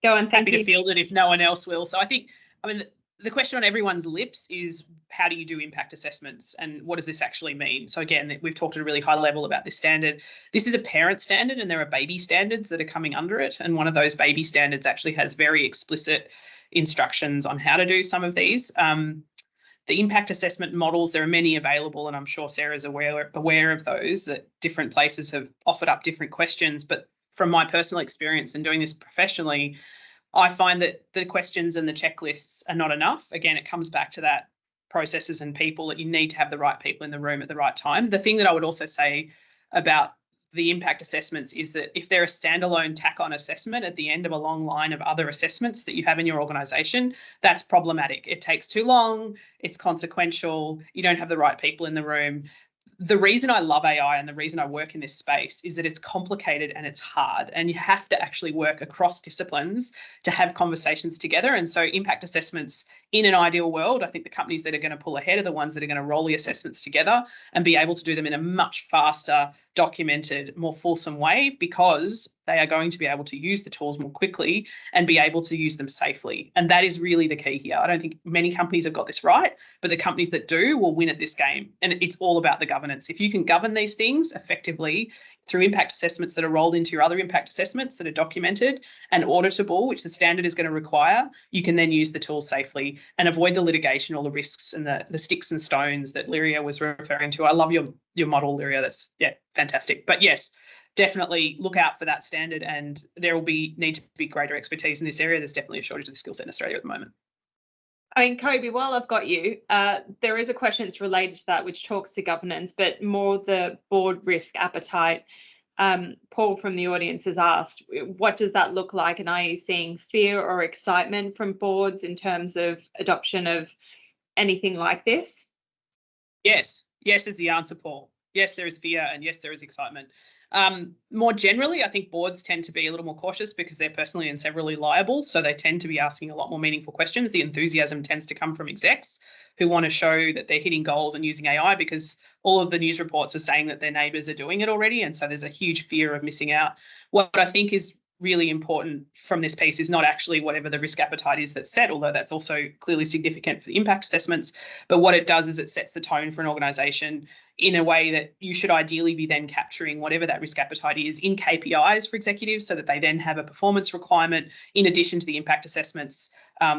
go on. Thank Happy you. to field it if no one else will. So I think, I mean, the question on everyone's lips is, how do you do impact assessments and what does this actually mean? So again, we've talked at a really high level about this standard. This is a parent standard and there are baby standards that are coming under it. And one of those baby standards actually has very explicit instructions on how to do some of these. The impact assessment models, there are many available, and I'm sure Sarah's aware of those, that different places have offered up different questions. But from my personal experience and doing this professionally, I find that the questions and the checklists are not enough. Again, it comes back to that processes and people, that you need to have the right people in the room at the right time. The thing that I would also say about the impact assessments is that if they're a standalone tack-on assessment at the end of a long line of other assessments that you have in your organisation, that's problematic. It takes too long, it's consequential, you don't have the right people in the room. The reason I love AI and the reason I work in this space is that it's complicated and it's hard, and you have to actually work across disciplines to have conversations together. And so impact assessments, in an ideal world, I think the companies that are going to pull ahead are the ones that are going to roll the assessments together and be able to do them in a much faster, documented, more fulsome way, because they are going to be able to use the tools more quickly and be able to use them safely. And that is really the key here. I don't think many companies have got this right, but the companies that do will win at this game. And it's all about the governance. If you can govern these things effectively through impact assessments that are rolled into your other impact assessments that are documented and auditable, which the standard is going to require, you can then use the tools safely and avoid the litigation or the risks and the sticks and stones that Lyria was referring to. I love your model, Lyria. That's, yeah, fantastic. But yes, definitely look out for that standard, and there will need to be greater expertise in this area. There's definitely a shortage of the skill set in Australia at the moment. I mean, Kobe, while I've got you, there is a question that's related to that, which talks to governance, but more the board risk appetite. Paul from the audience has asked, what does that look like? And are you seeing fear or excitement from boards in terms of adoption of anything like this? Yes. Yes is the answer, Paul. Yes, there is fear, and yes, there is excitement. More generally, I think boards tend to be a little more cautious because they're personally and severally liable. So they tend to be asking a lot more meaningful questions. The enthusiasm tends to come from execs who want to show that they're hitting goals and using AI, because all of the news reports are saying that their neighbours are doing it already. And so there's a huge fear of missing out. What I think is really important from this piece is not actually whatever the risk appetite is that's set, although that's also clearly significant for the impact assessments. But what it does is it sets the tone for an organisation in a way that you should ideally be then capturing whatever that risk appetite is in KPIs for executives, so that they then have a performance requirement in addition to the impact assessments.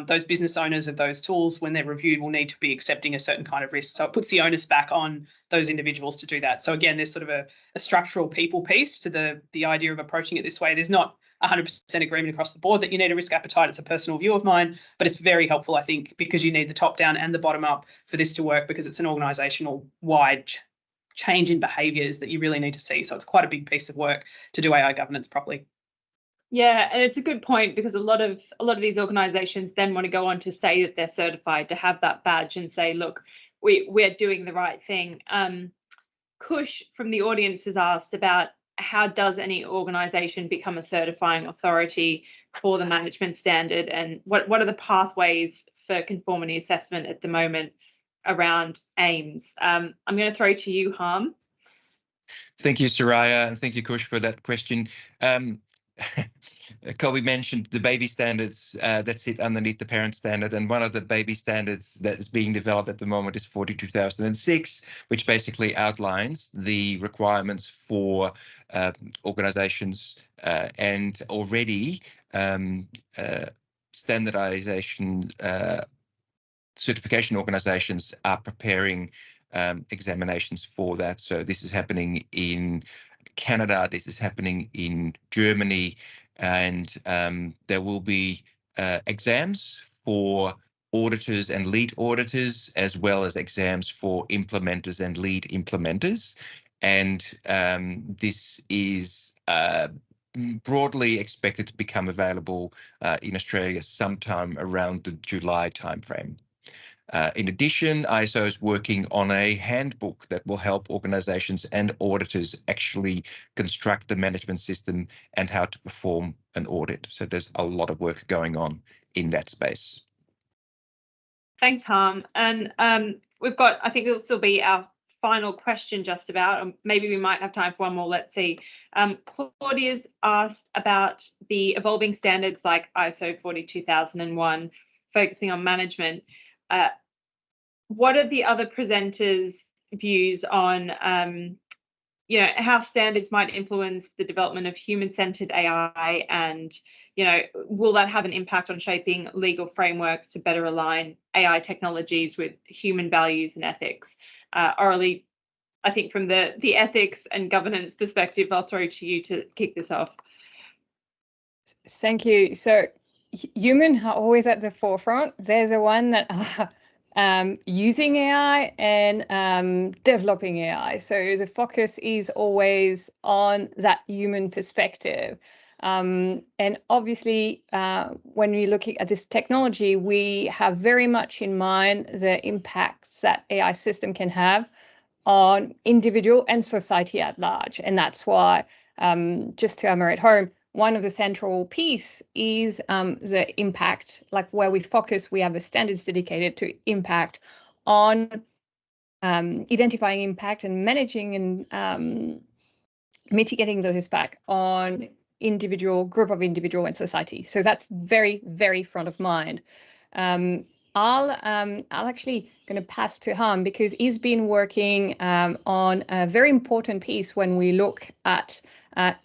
Those business owners of those tools, when they're reviewed, will need to be accepting a certain kind of risk. So it puts the onus back on those individuals to do that. So again, there's sort of a structural people piece to the idea of approaching it this way. There's not 100% agreement across the board that you need a risk appetite. It's a personal view of mine, but it's very helpful, I think, because you need the top down and the bottom up for this to work, because it's an organisational wide change in behaviours that you really need to see. So it's quite a big piece of work to do AI governance properly. Yeah, and it's a good point, because a lot of these organizations then want to go on to say that they're certified, to have that badge and say, look, we're doing the right thing. Kush from the audience has asked about how does any organization become a certifying authority for the management standard, and what are the pathways for conformity assessment at the moment around AIMS? I'm going to throw to you, Harm. Thank you, Soraya, and thank you, Kush, for that question. Colby mentioned the baby standards that sit underneath the parent standard, and one of the baby standards that is being developed at the moment is 42,006, which basically outlines the requirements for organizations, and already standardization certification organizations are preparing examinations for that. So this is happening in Canada, this is happening in Germany, and there will be exams for auditors and lead auditors, as well as exams for implementers and lead implementers. And this is broadly expected to become available in Australia sometime around the July timeframe. In addition, ISO is working on a handbook that will help organizations and auditors actually construct the management system and how to perform an audit. So there's a lot of work going on in that space. Thanks, Harm. And we've got, I think this will be our final question just about, or maybe we might have time for one more, let's see. Claudia's asked about the evolving standards like ISO 42001, focusing on management. What are the other presenters' views on how standards might influence the development of human-centered AI, and will that have an impact on shaping legal frameworks to better align AI technologies with human values and ethics? Aurelie, I think from the ethics and governance perspective, I'll throw to you to kick this off. Thank you. So human are always at the forefront. There's a one that using AI and developing AI. So the focus is always on that human perspective. And obviously, when we're looking at this technology, we have very much in mind the impacts that AI system can have on individual and society at large. And that's why, just to hammer it home, one of the central piece is the impact, like where we focus, we have a standards dedicated to impact on identifying impact and managing and mitigating those impacts on group of individual and society. So that's very, very front of mind. I'll actually going to pass to Harm, because he's been working on a very important piece when we look at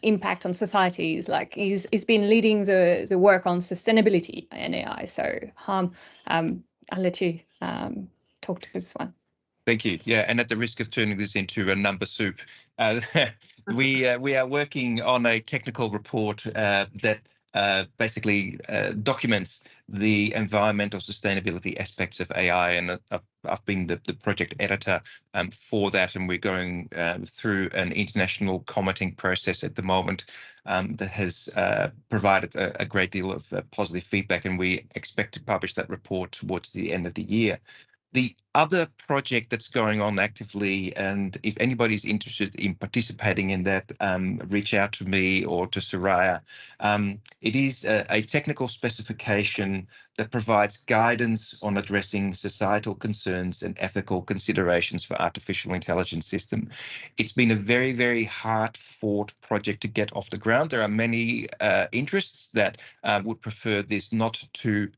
impact on societies. Like he's been leading the work on sustainability and AI. So Harm, I'll let you talk to this one. Thank you. Yeah, and at the risk of turning this into a number soup, we are working on a technical report that basically documents the environmental sustainability aspects of AI, and I've been the project editor for that, and we're going through an international commenting process at the moment that has provided a great deal of positive feedback, and we expect to publish that report towards the end of the year. The other project that's going on actively, and if anybody's interested in participating in that, reach out to me or to Soraya. It is a technical specification that provides guidance on addressing societal concerns and ethical considerations for artificial intelligence system. It's been a very, very hard-fought project to get off the ground. There are many interests that would prefer this not to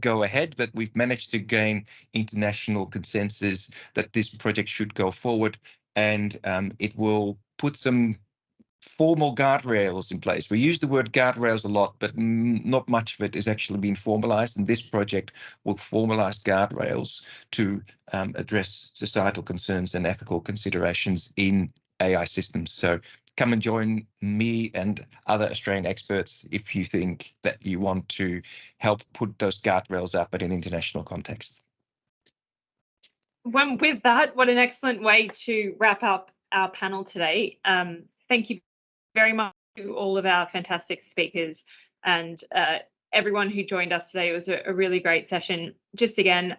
go ahead, but we've managed to gain international consensus that this project should go forward, and it will put some formal guardrails in place. We use the word guardrails a lot, but not much of it is actually being formalized, and this project will formalize guardrails to address societal concerns and ethical considerations in AI systems. So come and join me and other Australian experts if you think that you want to help put those guardrails up at an international context. With that, what an excellent way to wrap up our panel today. Thank you very much to all of our fantastic speakers and everyone who joined us today. It was a really great session. Just again,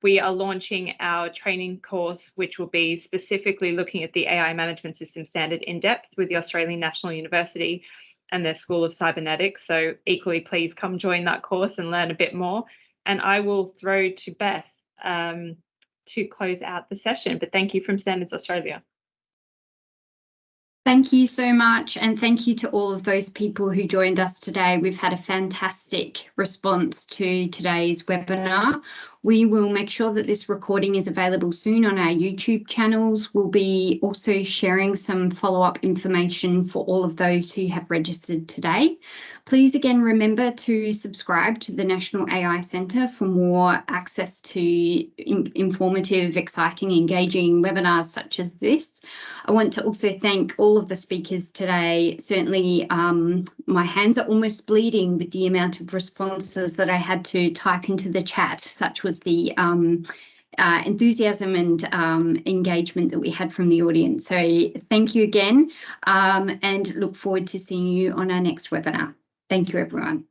we are launching our training course, which will be specifically looking at the AI Management System Standard in depth with the Australian National University and their School of Cybernetics. So equally, please come join that course and learn a bit more. And I will throw to Beth to close out the session. But thank you from Standards Australia. Thank you so much, and thank you to all of those people who joined us today. We've had a fantastic response to today's webinar. We will make sure that this recording is available soon on our YouTube channels. We'll be also sharing some follow-up information for all of those who have registered today. Please again remember to subscribe to the National AI Centre for more access to informative, exciting, engaging webinars such as this. I want to also thank all of the speakers today. Certainly, my hands are almost bleeding with the amount of responses that I had to type into the chat. Such was the enthusiasm and engagement that we had from the audience. So thank you again, and look forward to seeing you on our next webinar. Thank you, everyone.